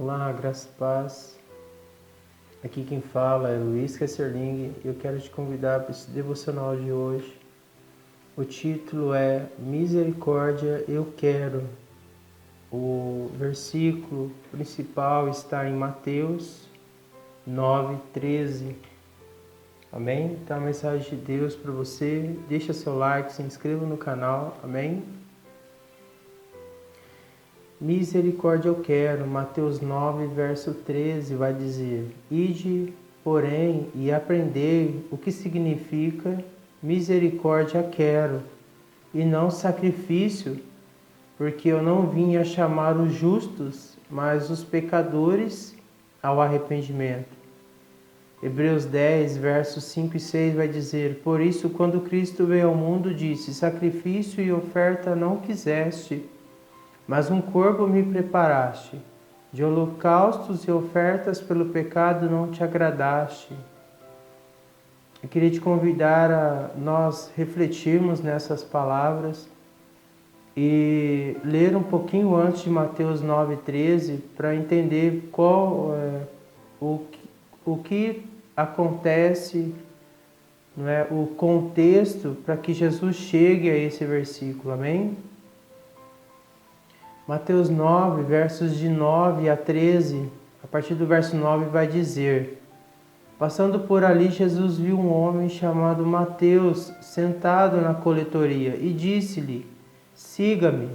Olá, graça e paz. Aqui quem fala é Luiz Kesserling e eu quero te convidar para esse devocional de hoje. O título é Misericórdia Eu Quero. O versículo principal está em Mateus 9:13. Amém? Então a mensagem de Deus para você. Deixa seu like, se inscreva no canal. Amém? Misericórdia eu quero, Mateus 9, verso 13, vai dizer: Ide, porém, e aprendei o que significa misericórdia quero, e não sacrifício, porque eu não vim a chamar os justos, mas os pecadores ao arrependimento. Hebreus 10, versos 5 e 6 vai dizer: Por isso, quando Cristo veio ao mundo, disse: Sacrifício e oferta não quiseste, mas um corpo me preparaste, de holocaustos e ofertas pelo pecado não te agradaste. Eu queria te convidar a nós refletirmos nessas palavras e ler um pouquinho antes de Mateus 9:13 para entender o que acontece, não é, o contexto para que Jesus chegue a esse versículo, amém? Mateus 9, versos de 9 a 13, a partir do verso 9 vai dizer: Passando por ali, Jesus viu um homem chamado Mateus sentado na coletoria e disse-lhe: Siga-me.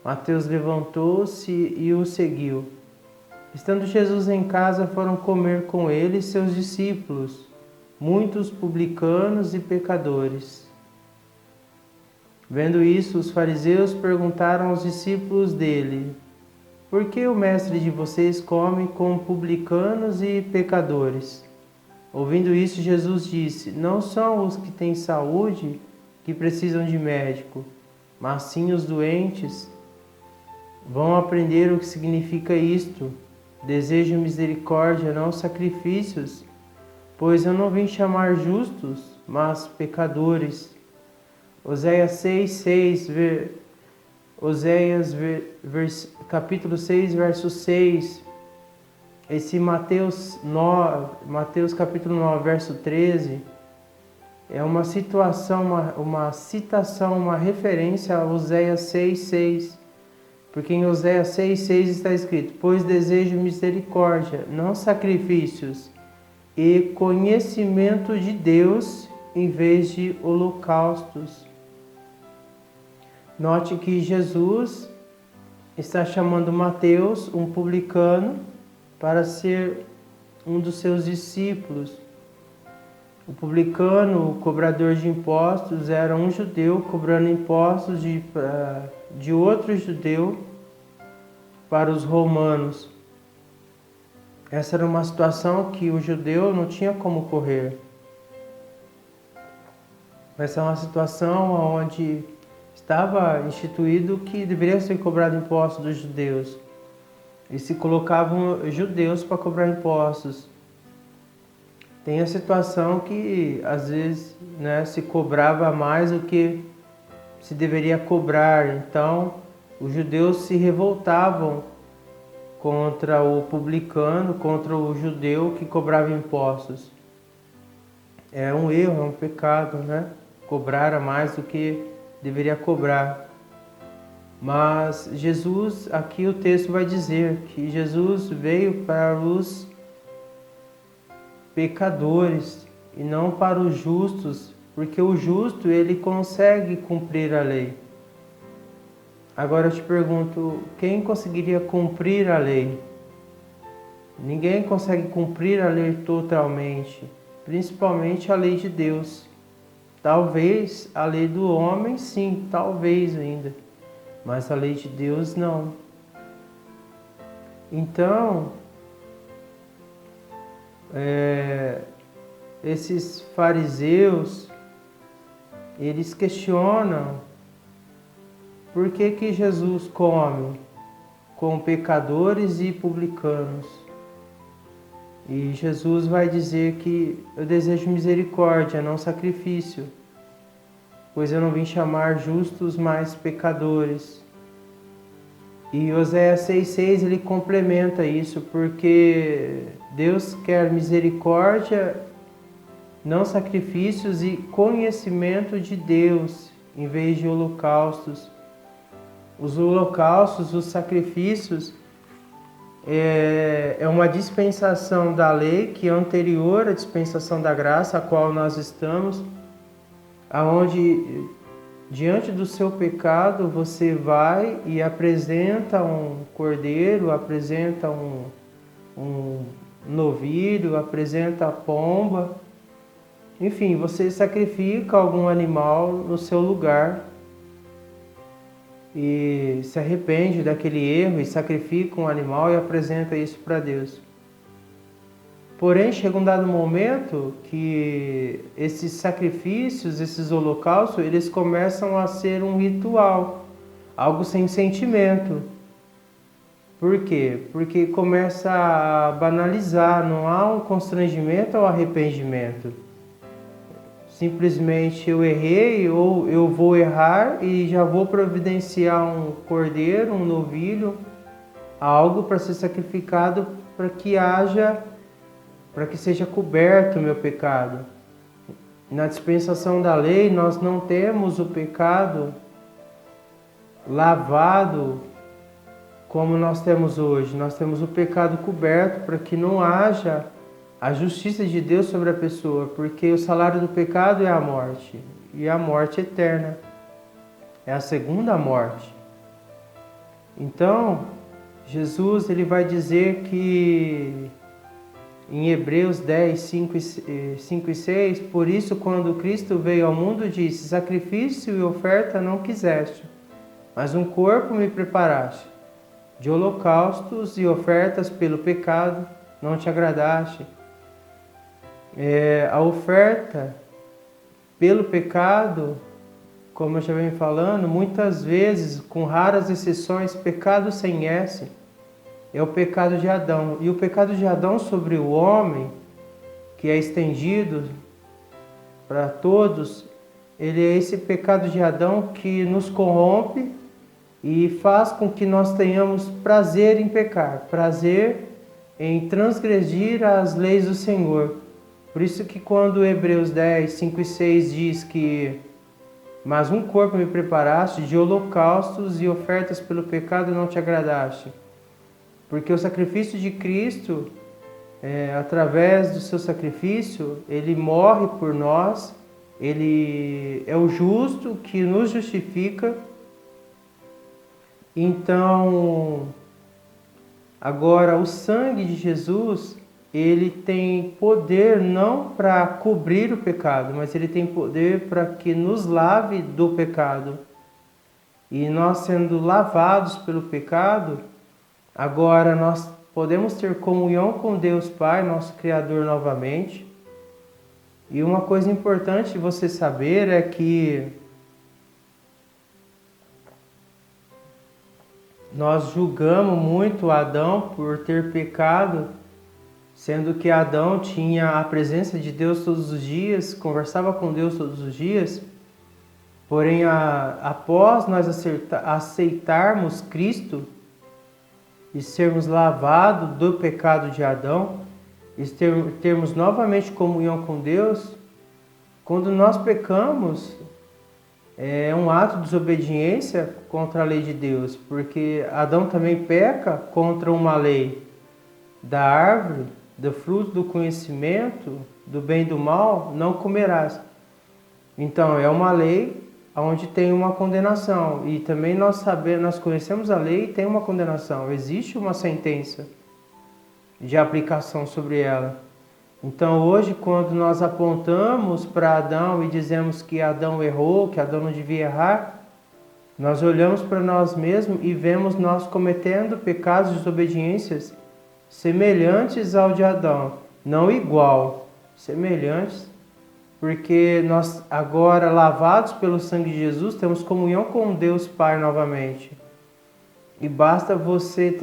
Mateus levantou-se e o seguiu. Estando Jesus em casa, foram comer com ele seus discípulos, muitos publicanos e pecadores. Vendo isso, os fariseus perguntaram aos discípulos dele: Por que o mestre de vocês come com publicanos e pecadores? Ouvindo isso, Jesus disse: Não são os que têm saúde que precisam de médico, mas sim os doentes. Vão aprender o que significa isto: desejo misericórdia, não sacrifícios, pois eu não vim chamar justos, mas pecadores. Oséias 6, capítulo 6, verso 6. Esse Mateus capítulo 9, verso 13, é uma situação, uma citação, uma referência a Oséias 6. Porque em Oséias 6 está escrito: Pois desejo misericórdia, não sacrifícios, e conhecimento de Deus em vez de holocaustos. Note que Jesus está chamando Mateus, um publicano, para ser um dos seus discípulos. O publicano, o cobrador de impostos, era um judeu cobrando impostos de outro judeu para os romanos. Essa era uma situação que o judeu não tinha como correr. Essa é uma situação onde estava instituído que deveria ser cobrado impostos dos judeus. E se colocavam judeus para cobrar impostos. Tem a situação que às vezes, né, se cobrava mais do que se deveria cobrar. Então os judeus se revoltavam contra o publicano, contra o judeu que cobrava impostos. É um erro, é um pecado, né? Cobrar a mais do que deveria cobrar. Mas Jesus, aqui o texto vai dizer que Jesus veio para os pecadores e não para os justos, porque o justo ele consegue cumprir a lei. Agora eu te pergunto, quem conseguiria cumprir a lei? Ninguém consegue cumprir a lei totalmente, principalmente a lei de Deus. Talvez a lei do homem, sim, talvez ainda, mas a lei de Deus não. Então, esses fariseus, eles questionam por que Jesus come com pecadores e publicanos. E Jesus vai dizer que eu desejo misericórdia, não sacrifício, pois eu não vim chamar justos, mas pecadores. E Oséias 6,6 ele complementa isso, porque Deus quer misericórdia, não sacrifícios, e conhecimento de Deus, em vez de holocaustos. Os holocaustos, os sacrifícios, é uma dispensação da lei que é anterior à dispensação da graça, a qual nós estamos, aonde diante do seu pecado você vai e apresenta um cordeiro, apresenta um novilho, apresenta a pomba, enfim, você sacrifica algum animal no seu lugar e se arrepende daquele erro e sacrifica um animal e apresenta isso para Deus. Porém, chega um dado momento que esses sacrifícios, esses holocaustos, eles começam a ser um ritual, algo sem sentimento. Por quê? Porque começa a banalizar, não há um constrangimento ao arrependimento. Simplesmente eu errei ou eu vou errar e já vou providenciar um cordeiro, um novilho, algo para ser sacrificado para que seja coberto o meu pecado. Na dispensação da lei, nós não temos o pecado lavado como nós temos hoje. Nós temos o pecado coberto para que não haja a justiça de Deus sobre a pessoa, porque o salário do pecado é a morte, e a morte eterna é a segunda morte. Então, Jesus ele vai dizer que em Hebreus 10, 5 e 6, por isso quando Cristo veio ao mundo disse, sacrifício e oferta não quiseste, mas um corpo me preparaste, de holocaustos e ofertas pelo pecado não te agradaste. A oferta pelo pecado, como eu já venho falando, muitas vezes, com raras exceções, pecado sem S, é o pecado de Adão. E o pecado de Adão sobre o homem, que é estendido para todos, ele é esse pecado de Adão que nos corrompe e faz com que nós tenhamos prazer em pecar, prazer em transgredir as leis do Senhor. Por isso que quando Hebreus 10, 5 e 6 diz que mas um corpo me preparaste, de holocaustos e ofertas pelo pecado não te agradaste. Porque o sacrifício de Cristo, através do seu sacrifício, ele morre por nós, ele é o justo que nos justifica. Então, agora o sangue de Jesus, ele tem poder não para cobrir o pecado, mas ele tem poder para que nos lave do pecado. E nós sendo lavados pelo pecado, agora nós podemos ter comunhão com Deus Pai, nosso Criador, novamente. E uma coisa importante de você saber é que nós julgamos muito Adão por ter pecado, sendo que Adão tinha a presença de Deus todos os dias, conversava com Deus todos os dias. Porém, após nós aceitarmos Cristo e sermos lavados do pecado de Adão, e termos novamente comunhão com Deus, quando nós pecamos, é um ato de desobediência contra a lei de Deus, porque Adão também peca contra uma lei da árvore, do fruto do conhecimento, do bem e do mal, não comerás. Então, é uma lei onde tem uma condenação. E também nós conhecemos a lei e tem uma condenação. Existe uma sentença de aplicação sobre ela. Então, hoje, quando nós apontamos para Adão e dizemos que Adão errou, que Adão não devia errar, nós olhamos para nós mesmos e vemos nós cometendo pecados, desobediências semelhantes ao de Adão, não igual, semelhantes, porque nós agora, lavados pelo sangue de Jesus, temos comunhão com Deus Pai novamente. E basta você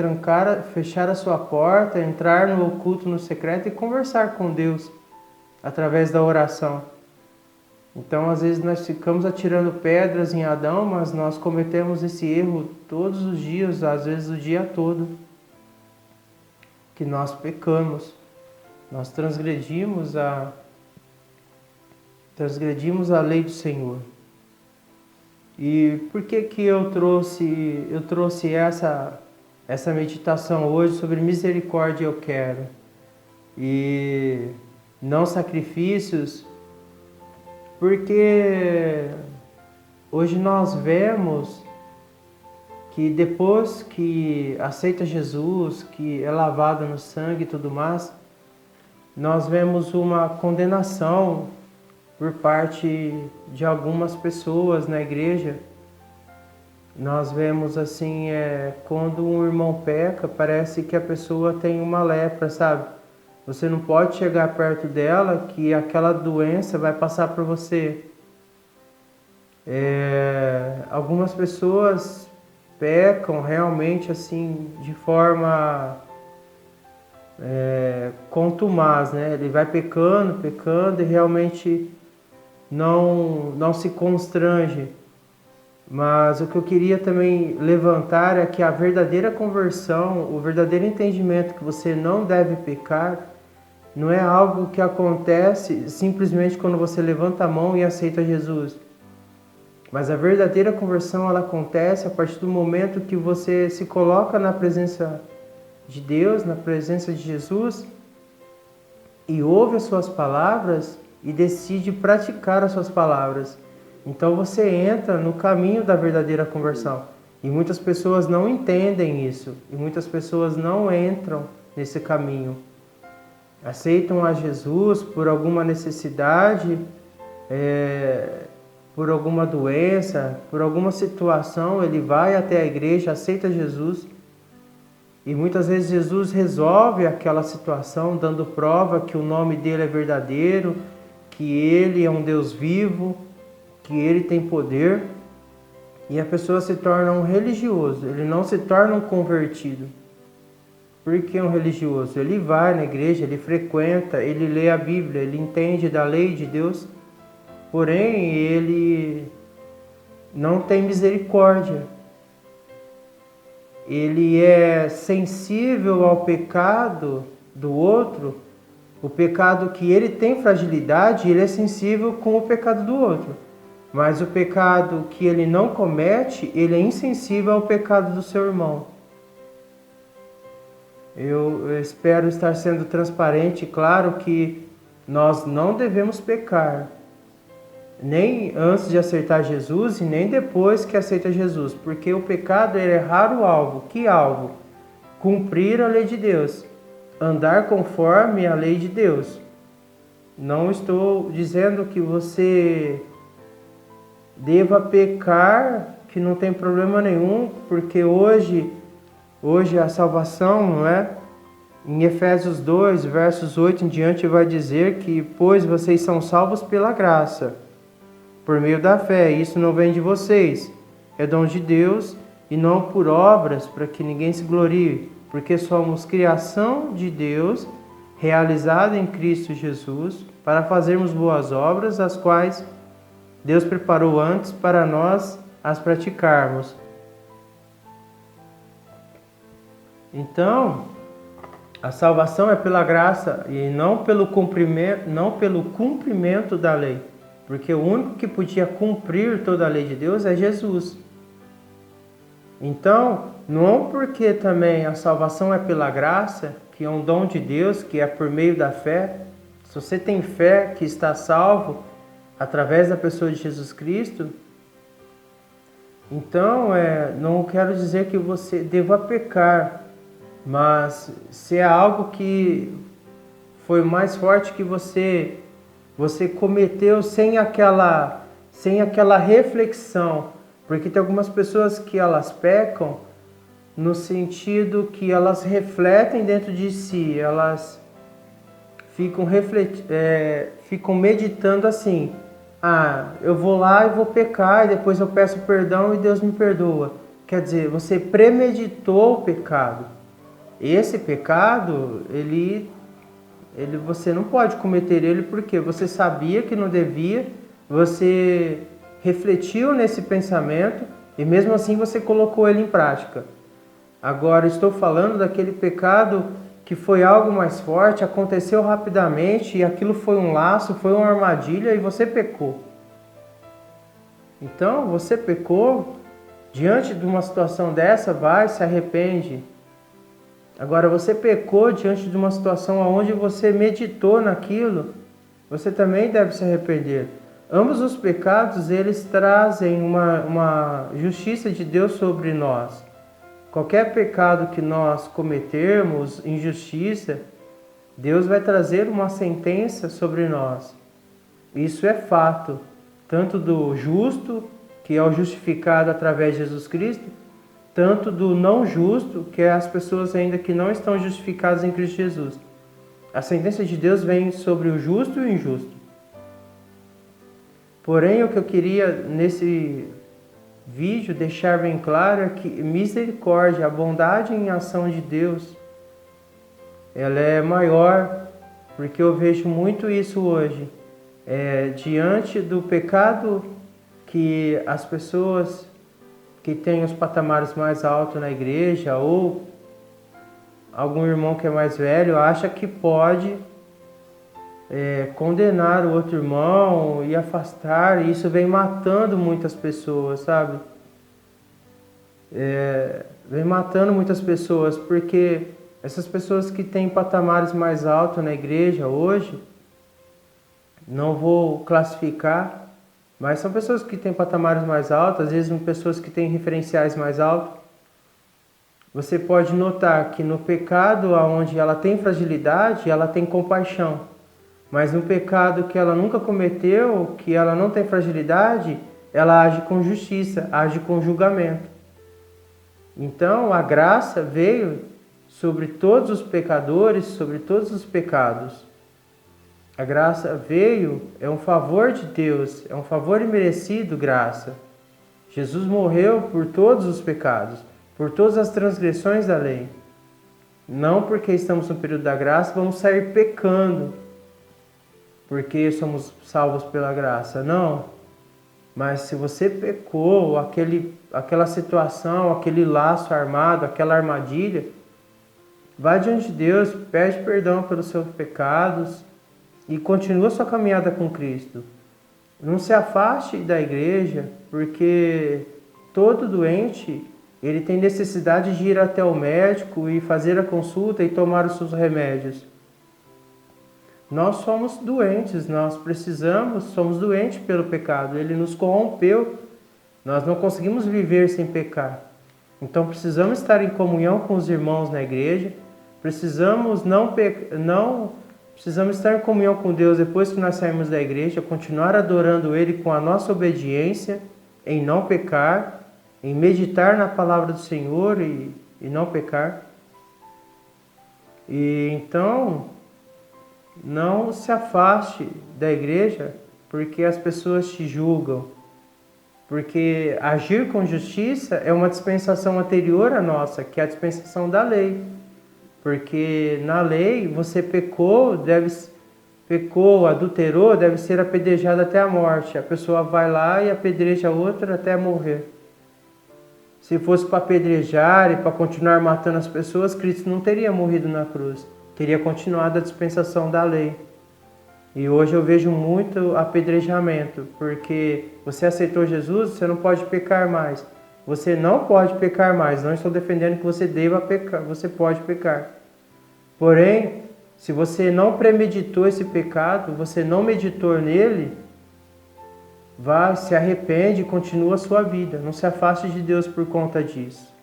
fechar a sua porta, entrar no oculto, no secreto e conversar com Deus através da oração. Então, às vezes, nós ficamos atirando pedras em Adão, mas nós cometemos esse erro todos os dias, às vezes o dia todo, que nós pecamos, nós transgredimos a lei do Senhor. E por que eu trouxe essa meditação hoje sobre misericórdia eu quero? E não sacrifícios, porque hoje nós vemos que depois que aceita Jesus, que é lavado no sangue e tudo mais, nós vemos uma condenação por parte de algumas pessoas na igreja. Nós vemos assim, quando um irmão peca, parece que a pessoa tem uma lepra, sabe? Você não pode chegar perto dela, que aquela doença vai passar por você. Algumas pessoas pecam realmente assim, de forma contumaz, né? Ele vai pecando e realmente não se constrange. Mas o que eu queria também levantar é que a verdadeira conversão, o verdadeiro entendimento que você não deve pecar, não é algo que acontece simplesmente quando você levanta a mão e aceita Jesus. Mas a verdadeira conversão, ela acontece a partir do momento que você se coloca na presença de Deus, na presença de Jesus, e ouve as suas palavras e decide praticar as suas palavras. Então você entra no caminho da verdadeira conversão. E muitas pessoas não entendem isso. E muitas pessoas não entram nesse caminho. Aceitam a Jesus por alguma necessidade, por alguma doença, por alguma situação. Ele vai até a igreja, aceita Jesus. E muitas vezes Jesus resolve aquela situação, dando prova que o nome dele é verdadeiro, que ele é um Deus vivo, que ele tem poder, e a pessoa se torna um religioso, ele não se torna um convertido. Por que um religioso? Ele vai na igreja, ele frequenta, ele lê a Bíblia, ele entende da lei de Deus, porém ele não tem misericórdia. Ele é sensível ao pecado do outro, o pecado que ele tem fragilidade, ele é sensível com o pecado do outro. Mas o pecado que ele não comete, ele é insensível ao pecado do seu irmão. Eu espero estar sendo transparente, claro que nós não devemos pecar, nem antes de aceitar Jesus e nem depois que aceita Jesus, porque o pecado é raro alvo. Que alvo? Cumprir a lei de Deus, andar conforme a lei de Deus. Não estou dizendo que você deva pecar, que não tem problema nenhum, porque hoje a salvação, não é? Em Efésios 2, versos 8 em diante, vai dizer que, pois vocês são salvos pela graça, por meio da fé, isso não vem de vocês, é dom de Deus, e não por obras, para que ninguém se glorie, porque somos criação de Deus, realizada em Cristo Jesus, para fazermos boas obras, as quais Deus preparou antes para nós as praticarmos. Então, a salvação é pela graça e não pelo cumprimento da lei. Porque o único que podia cumprir toda a lei de Deus é Jesus. Então, não porque também a salvação é pela graça, que é um dom de Deus, que é por meio da fé. Se você tem fé que está salvo através da pessoa de Jesus Cristo, então não quero dizer que você deva pecar, mas se é algo que foi mais forte que você cometeu sem aquela reflexão, porque tem algumas pessoas que elas pecam no sentido que elas refletem dentro de si, elas ficam meditando assim: eu vou lá e vou pecar, e depois eu peço perdão e Deus me perdoa. Quer dizer, você premeditou o pecado. Esse pecado, você não pode cometer ele porque você sabia que não devia, você refletiu nesse pensamento e mesmo assim você colocou ele em prática. Agora estou falando daquele pecado que foi algo mais forte, aconteceu rapidamente e aquilo foi um laço, foi uma armadilha e você pecou. Então você pecou, diante de uma situação dessa, vai, se arrepende. Agora você pecou diante de uma situação onde você meditou naquilo, você também deve se arrepender. Ambos os pecados, eles trazem uma justiça de Deus sobre nós. Qualquer pecado que nós cometermos, injustiça, Deus vai trazer uma sentença sobre nós. Isso é fato, tanto do justo, que é o justificado através de Jesus Cristo, tanto do não justo, que é as pessoas ainda que não estão justificadas em Cristo Jesus. A sentença de Deus vem sobre o justo e o injusto. Porém, o que eu queria nesse vídeo deixar bem claro é que misericórdia, a bondade em ação de Deus, ela é maior, porque eu vejo muito isso hoje. Diante do pecado que as pessoas que têm os patamares mais altos na igreja ou algum irmão que é mais velho acha que pode condenar o outro irmão e afastar, e isso vem matando muitas pessoas, sabe? Vem matando muitas pessoas, porque essas pessoas que têm patamares mais altos na igreja hoje, não vou classificar, mas são pessoas que têm patamares mais altos, às vezes pessoas que têm referenciais mais altos. Você pode notar que no pecado onde ela tem fragilidade, ela tem compaixão. Mas no pecado que ela nunca cometeu, que ela não tem fragilidade, ela age com justiça, age com julgamento. Então a graça veio sobre todos os pecadores, sobre todos os pecados. A graça veio, é um favor de Deus, é um favor imerecido, graça. Jesus morreu por todos os pecados, por todas as transgressões da lei. Não porque estamos no período da graça, vamos sair pecando, porque somos salvos pela graça. Não. Mas se você pecou, aquela situação, aquele laço armado, aquela armadilha, vá diante de Deus, pede perdão pelos seus pecados e continua sua caminhada com Cristo. Não se afaste da igreja, porque todo doente, ele tem necessidade de ir até o médico e fazer a consulta e tomar os seus remédios. Nós somos doentes, somos doentes pelo pecado. Ele nos corrompeu, nós não conseguimos viver sem pecar. Então precisamos estar em comunhão com os irmãos na igreja, precisamos estar em comunhão com Deus depois que nós saímos da igreja, continuar adorando Ele com a nossa obediência, em não pecar, em meditar na palavra do Senhor e não pecar. E então, não se afaste da igreja porque as pessoas te julgam. Porque agir com justiça é uma dispensação anterior à nossa, que é a dispensação da lei. Porque na lei você pecou, adulterou, deve ser apedrejado até a morte. A pessoa vai lá e apedreja a outra até morrer. Se fosse para apedrejar e para continuar matando as pessoas, Cristo não teria morrido na cruz. Teria continuado a dispensação da lei. E hoje eu vejo muito apedrejamento, porque você aceitou Jesus, você não pode pecar mais. Você não pode pecar mais. Não estou defendendo que você deva pecar, você pode pecar. Porém, se você não premeditou esse pecado, você não meditou nele, vá, se arrepende e continua a sua vida. Não se afaste de Deus por conta disso.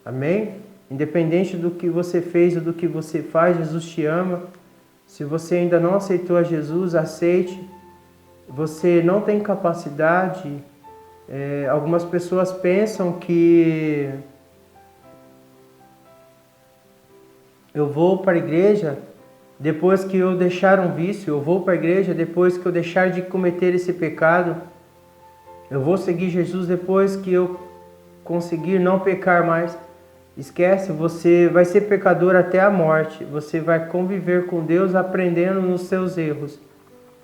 Amém? Independente do que você fez ou do que você faz, Jesus te ama. Se você ainda não aceitou a Jesus, aceite. Você não tem capacidade. Algumas pessoas pensam que eu vou para a igreja depois que eu deixar um vício, eu vou para a igreja depois que eu deixar de cometer esse pecado, eu vou seguir Jesus depois que eu conseguir não pecar mais. Esquece, você vai ser pecador até a morte, você vai conviver com Deus aprendendo nos seus erros.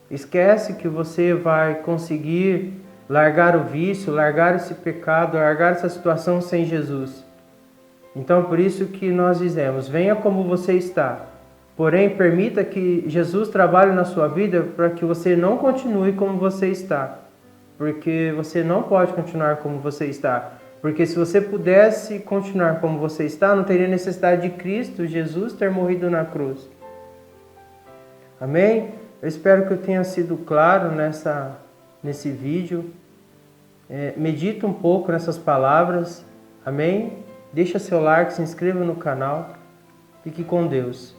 Esquece que você vai conseguir largar o vício, largar esse pecado, largar essa situação sem Jesus. Então, por isso que nós dizemos, venha como você está. Porém, permita que Jesus trabalhe na sua vida para que você não continue como você está. Porque você não pode continuar como você está. Porque se você pudesse continuar como você está, não teria necessidade de Cristo, Jesus, ter morrido na cruz. Amém? Eu espero que eu tenha sido claro nesse vídeo. Medita um pouco nessas palavras. Amém? Deixa seu like, se inscreva no canal. Fique com Deus.